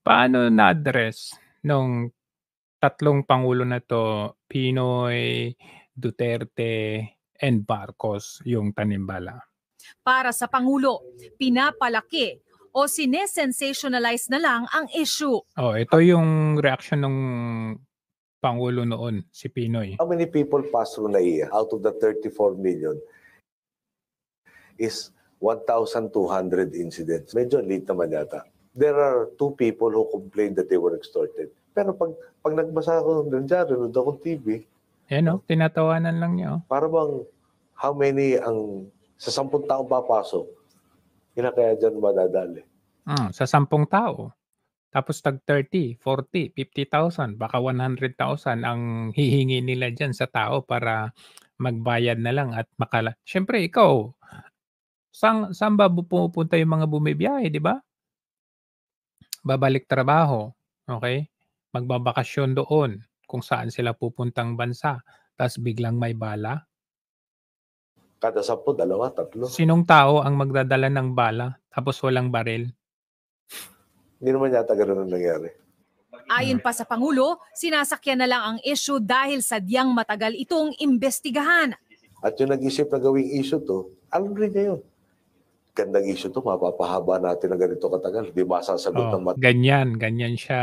Paano na-address nung tatlong pangulo na 'to, Pinoy, Duterte, and Marcos yung tanimbala? Para sa Pangulo, pinapalaki o sinesensationalize na lang ang issue. Oh, ito yung reaksyon nung pangulo noon, si Pinoy. How many people pass through NAIA out of the 34 million is 1,200 incidents. Medyo late naman yata. There are 2 people who complained that they were extorted. Pero pag nagbasa ako nandiyan, nanood akong TV, Tinatawanan lang niya. para bang how many ang sa 10 taong papasok, ilan kaya dyan madadali? Sa 10 tao. Tapos tag 30, 40, 50,000, baka 100,000 ang hihingi nila diyan sa tao para magbayad na lang at siyempre ikaw, saan ba pumupunta yung mga bumibiyahe, 'di ba? Babalik trabaho, okay? Magbabakasyon doon kung saan sila pupuntang bansa, ta's biglang may bala. Kada 10, 2, 3. Sinong tao ang magdadala ng bala tapos walang baril? Hindi naman yata gano'n ang nangyari. Ayon pa sa Pangulo, sinasakyan na lang ang issue dahil sadyang matagal itong imbestigahan. At yung nag-isip na gawing issue to, alam rin niya yun. Gandang issue to, mapapahaba natin na ganito katagal. Di masasagot ng Ganyan siya.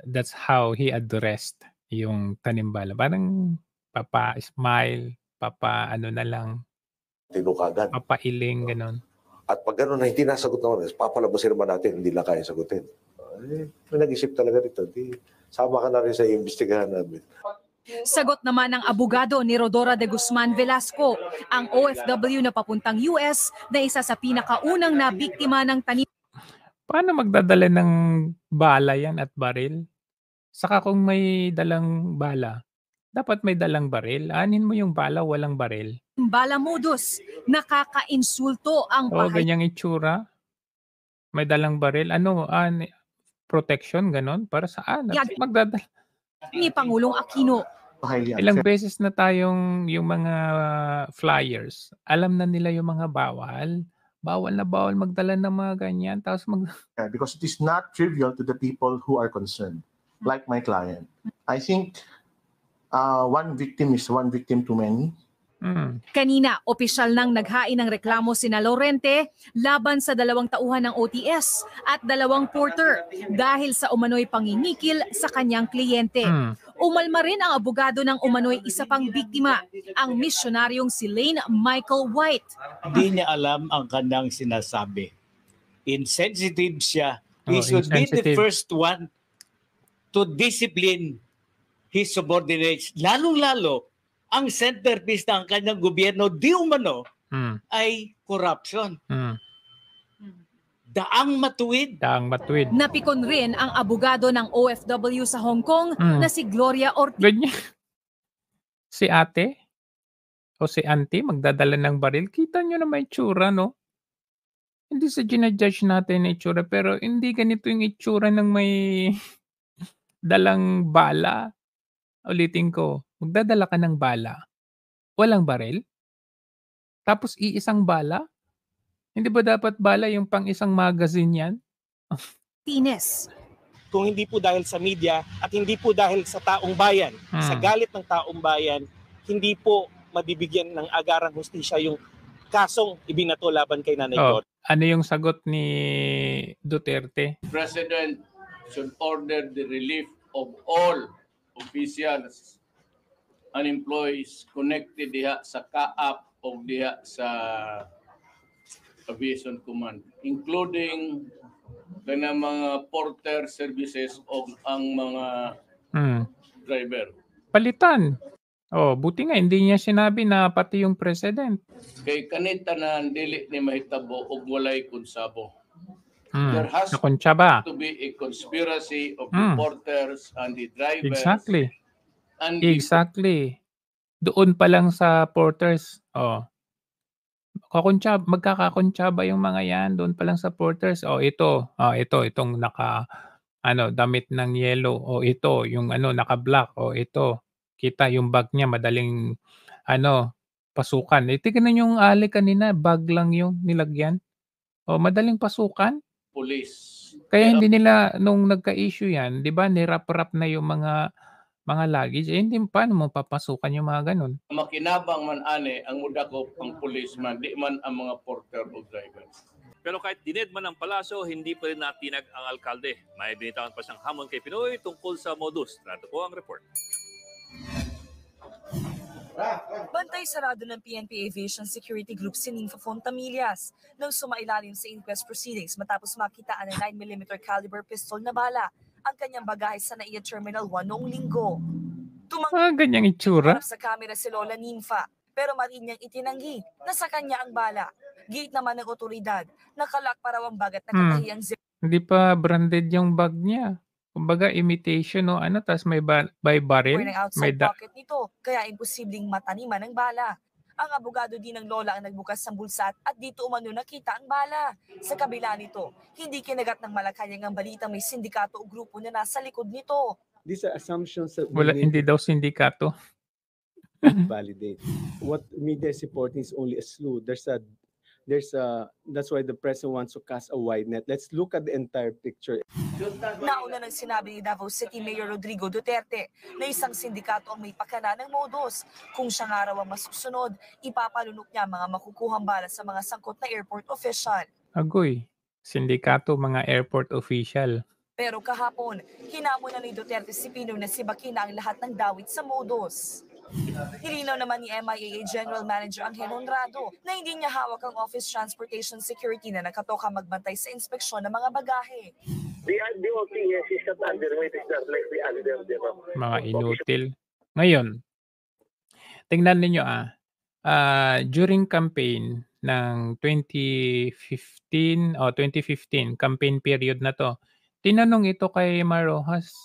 That's how he addressed yung tanimbala. Parang papa-smile, papa-ano na lang, tinukagad. papailing, gano'n. At pag gano'n na hindi nasagot naman, papalabasin naman natin, hindi lang kaya sagutin. May nag-isip talaga rito. Sama ka na rin sa imbestigahan namin. Sagot naman ng abogado ni Rodora de Guzman Velasco, ang OFW na papuntang US na isa sa pinakaunang na biktima ng Paano magdadala ng bala yan at baril? Saka kung may dalang bala, dapat may dalang baril. Anin mo yung bala, walang baril. bala modus. Nakaka-insulto ang Ganyang itsura. May dalang baril. Protection, ganon? Para saan? Magdadala. Ni Pangulong Aquino. Ilang beses na tayong yung mga flyers, alam na nila yung mga bawal. Bawal na bawal magdala ng mga ganyan. Tapos because it is not trivial to the people who are concerned, like my client. I think one victim is one victim too many. Kanina, opisyal nang naghain ng reklamo sina Lorente laban sa 2 tauhan ng OTS at 2 porter dahil sa umano'y pangingikil sa kanyang kliyente. Umalma rin ang abogado ng umano'y isa pang biktima, ang misyonaryong si Lane Michael White. Hindi niya alam ang kanyang sinasabi. Insensitive siya. He should be the first one to discipline his subordinates. Lalong-lalo, ang centerpiece ng kanyang gobyerno, di umano, ay corruption. Daang matuwid. Napikon rin ang abogado ng OFW sa Hong Kong na si Gloria Ortiz. Ganyan. Si ate o si auntie magdadala ng baril. Kita nyo na may itsura, no? Hindi sa ginajudge natin na itsura, pero hindi ganito yung itsura ng may dalang bala. Ulitin ko, magdadala ka ng bala, walang baril? Tapos iisang bala? Hindi ba dapat bala yung pang isang magazine yan? Tines. Kung hindi po dahil sa media at hindi po dahil sa taong bayan, sa galit ng taong bayan, hindi po mabibigyan ng agarang hustisya yung kasong ibinato laban kay Nanay Gloria. Ano yung sagot ni Duterte? President should order the relief of all officials and employees connected diha sa CAAP o diha sa Aviation Command, including kanang mga porter services o ang mga driver. Palitan. Buti nga hindi niya sinabi na pati yung president. Kay kanita na dili ni mahitabo og walay konsabo. There has to be a conspiracy of the porters and the drivers. Exactly. Doon pa lang sa porters. Magkakakontsaba yung mga yan doon pa lang sa porters. Itong damit ng yellow. Ito yung naka-black. Ito. Kita yung bag niya madaling pasukan. Tingnan yung ali kanina, bag lang yung nilagyan. Madaling pasukan. Police Kaya hindi nila nung nagka-issue yan, 'di ba nirap-rap na yung mga luggage, eh, hindi paano mo papasukan yung mga gano'n? Makinabang man ani ang mudakop ang policeman, di man ang mga porter o driver. Pero kahit dined man ang palasyo, hindi pa rin natinag ang alkalde. May binitawan pa siyang hamon kay Pinoy tungkol sa modus. Trato po ang report. Bantay sarado ng PNP Aviation Security Group si Ninfa Fontamillas nang sumailalim sa inquest proceedings matapos makitaan ng 9mm caliber pistol na bala ang kanyang bagahe sa NAIA Terminal 1 noong linggo. Ganyang itsura. Sa kamera si Lola Ninfa pero marin niyang itinanggi na sa kanya ang bala. Gate naman ng otoridad, nakalak para ang bagat na katahi ang zip. Hindi pa branded yung bag niya. Kumbaga imitation o ano, tas may barrel. Ng outside pocket nito, kaya imposibleng mataniman ng bala. Ang abogado din ng Lola ang nagbukas ng bulsa at dito umano nakita ang bala. Sa kabila nito, hindi kinagat ng Malacanang ang balita may sindikato o grupo na nasa likod nito. These are assumptions that Hindi daw sindikato. validate. What media is reporting is only a slew. That's why the president wants to cast a wide net. Let's look at the entire picture. Nauna nang sinabi ni Davao City Mayor Rodrigo Duterte na isang sindikato ang may pakana ng modus. Kung siya nga raw ang masusunod, ipapalunok niya mga makukuhang bala sa mga sangkot na airport official. Agoy, sindikato mga airport official. Pero kahapon, hinamon na ni Duterte si Pinoy na sibakina ang lahat ng dawit sa modus. Nilinaw naman ni MIAA General Manager Angel Honrado na hindi niya hawak ang Office Transportation Security na nakatoka magbantay sa inspeksyon ng mga bagahe. Mga inutil. Ngayon, tingnan ninyo during campaign ng 2015 campaign period na to, tinanong ito kay Marojas.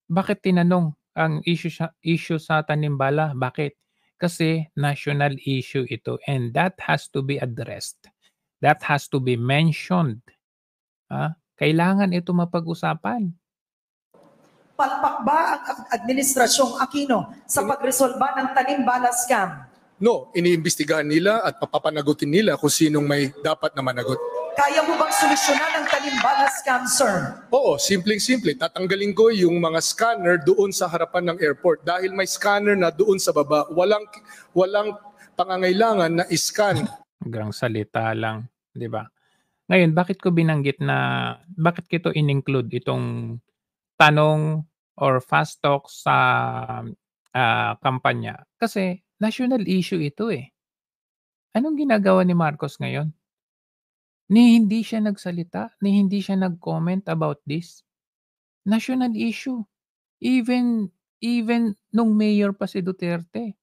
Bakit tinanong? Ang issue sa Tanimbala. Bakit? Kasi national issue ito and that has to be addressed. That has to be mentioned. Kailangan ito mapag-usapan. Palpak ba ang Administrasyong Aquino sa pagresolba ng Tanimbala scam? No, iniimbestigahan nila at papapanagutin nila kung sinong may dapat na managot. Kaya mo bang solusyonan ang Tanimbala scam, sir? Oo, simpleng-simple. Tatanggalin ko yung mga scanner doon sa harapan ng airport. Dahil may scanner na doon sa baba, walang pangangailangan na iscan. Hanggang salita lang, di ba? Ngayon, bakit ko binanggit na, bakit kito in-include itong tanong or fast talk sa kampanya? Kasi national issue ito eh. Anong ginagawa ni Marcos ngayon? Ni hindi siya nagsalita, ni hindi siya nag-comment about this. National issue. Even nung mayor pa si Duterte.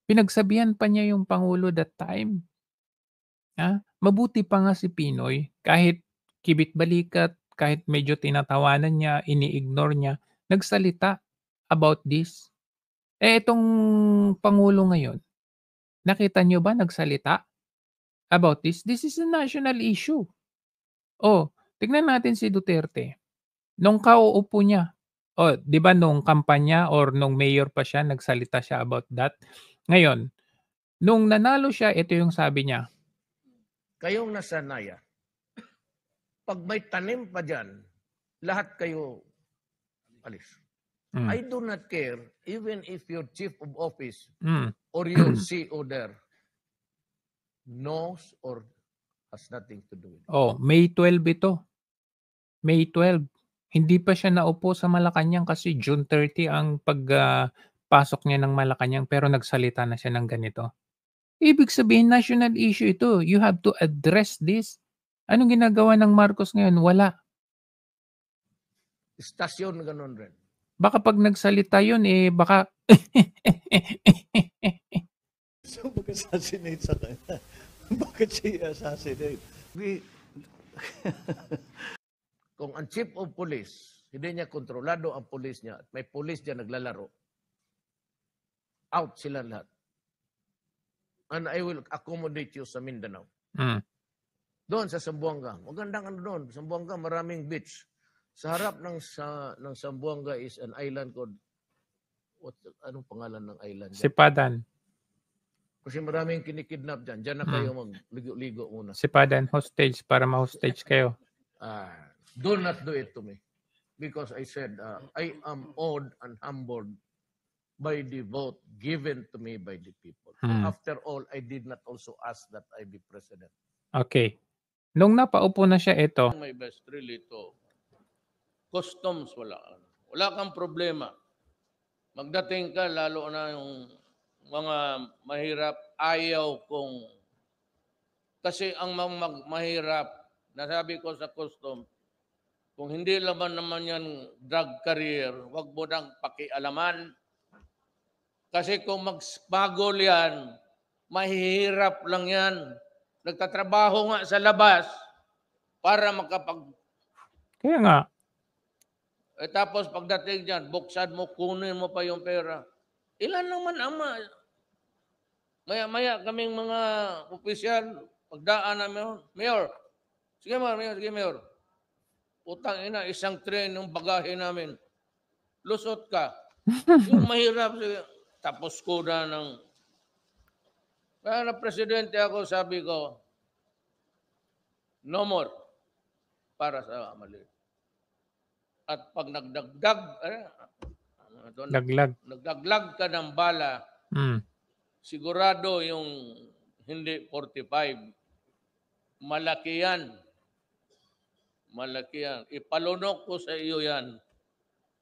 Pinagsabihan pa niya yung Pangulo that time. Mabuti pa nga si Pinoy, kahit kibit-balikat, kahit medyo tinatawanan niya, ini-ignore niya, nagsalita about this. Itong Pangulo ngayon, nakita niyo ba nagsalita about this? This is a national issue. Tignan natin si Duterte. Nung kauupo niya, di ba nung kampanya or nung mayor pa siya, nagsalita siya about that. Ngayon, nung nanalo siya, ito yung sabi niya. Kayong nasa NAIA, pag may tanim pa dyan, lahat kayo alis. I do not care even if your chief of office or your CEO there knows or has nothing to do with it. May 12 ito. May 12. Hindi pa siya naupo sa Malacanang kasi June 30 ang pagpasok niya ng Malacanang pero nagsalita na siya ng ganito. Ibig sabihin, national issue ito. You have to address this. Anong ginagawa ng Marcos ngayon? Wala. Stasyon ganun rin. Baka pag nagsalita yun, baka... So, mag-assassinate sa kanya. Bakit siya assassinate? Kung ang chief of police, hindi niya kontrolado ang police niya, at may police diyan naglalaro, out sila lahat. And I will accommodate you sa Mindanao. Doon sa Zamboanga. Magandang doon. Zamboanga, maraming beach. Sa harap ng Zamboanga is an island called, anong pangalan ng island? Sipadan. Kasi maraming kinikidnap dyan. Diyan na kayo magligo-ligo muna. Sipadan hostage para ma-hostage kayo. Do not do it to me. Because I said, I am awed and humbled by the vote given to me by the people. After all, I did not also ask that I be president. Okay. Nung napaupo na siya, ito. My best really to customs, wala kang problema. Magdating ka, lalo na yung mga mahirap, ayaw kong, kasi ang mahirap, nasabi ko sa custom, kung hindi naman yan drug career, wag mo nang pakialaman. Kasi kung magspagol yan, mahihirap lang yan. Nagtatrabaho nga sa labas para Kaya nga. Tapos pagdating dyan, buksan mo, kunin mo pa yung pera. Ilan naman maya-maya kaming mga opisyal, pagdaan namin, Mayor, sige Mayor, utang ina, isang tren yung bagahe namin. Lusot ka. Yung mahirap, tapos ko na ng... Kaya na presidente ako, sabi ko, no more para sa mali. At pag nagdaglag ka ng bala, sigurado yung hindi 45, malaki yan. Ipalunok ko sa iyo yan.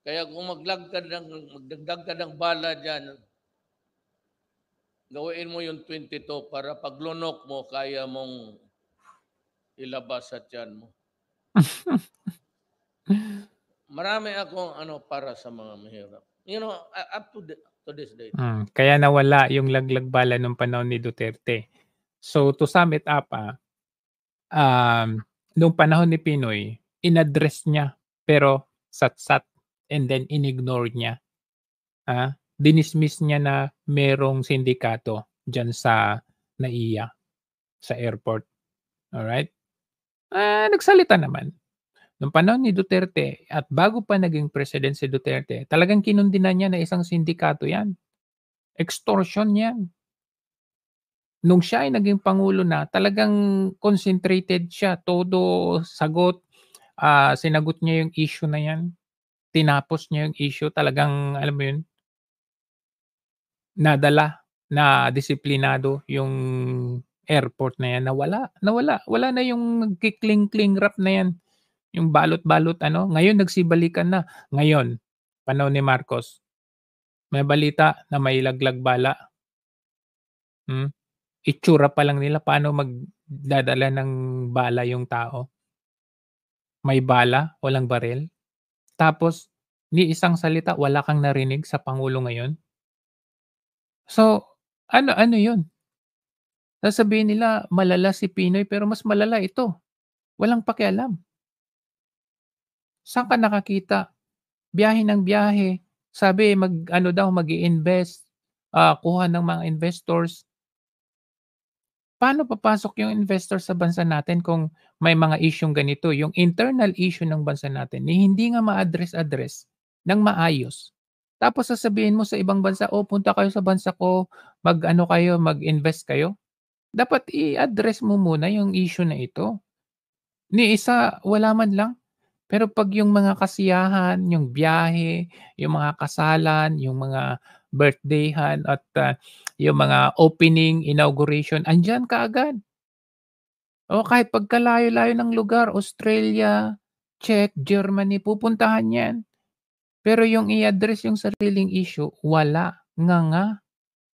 Kaya kung magdagdag ka ng bala dyan, gawin mo yung 22 para paglunok mo, kaya mong ilabas sa tiyan mo. Marami akong para sa mga mahirap. Up to this day. Kaya nawala yung laglag bala nung panahon ni Duterte. So to sum it up, nung panahon ni Pinoy, inaddress niya pero sat-sat and then inignore niya. Dinismiss niya na merong sindikato dyan sa NAIA, sa airport. Alright? Nagsalita naman. Nung panahon ni Duterte at bago pa naging president si Duterte, talagang kinundina niya na isang sindikato yan. Extortion yan. Nung siya ay naging pangulo na, talagang concentrated siya. Todo sagot, sinagot niya yung issue na yan. Tinapos niya yung issue. Talagang, alam mo yun, nadala, na disiplinado yung airport na yan. Wala na yung kikling-kling rap na yan. Yung balot-balot ngayon nagsibalikan na. Ngayon, panahon ni Marcos, may balita na may laglag bala. Itsura pa lang nila paano magdadala ng bala yung tao. May bala, walang baril. Tapos, ni isang salita, wala kang narinig sa Pangulo ngayon. So, ano yun? Sasabihin nila, malala si Pinoy, pero mas malala ito. Walang pakialam. Saan ka nakakita? Biyahe ng biyahe. Sabi, mag-i-invest, kuha ng mga investors. Paano papasok yung investor sa bansa natin kung may mga isyung ganito? Yung internal issue ng bansa natin, hindi nga ma-address ng maayos. Tapos sasabihin mo sa ibang bansa, punta kayo sa bansa ko, mag-invest kayo. Dapat i-address mo muna yung issue na ito. Ni isa, wala man lang. Pero pag yung mga kasiyahan, yung biyahe, yung mga kasalan, yung mga birthdayhan at yung mga opening, inauguration, andyan ka agad. O kahit pagkalayo-layo ng lugar, Australia, Czech, Germany, pupuntahan yan. Pero yung i-address yung sariling issue, wala. Nga.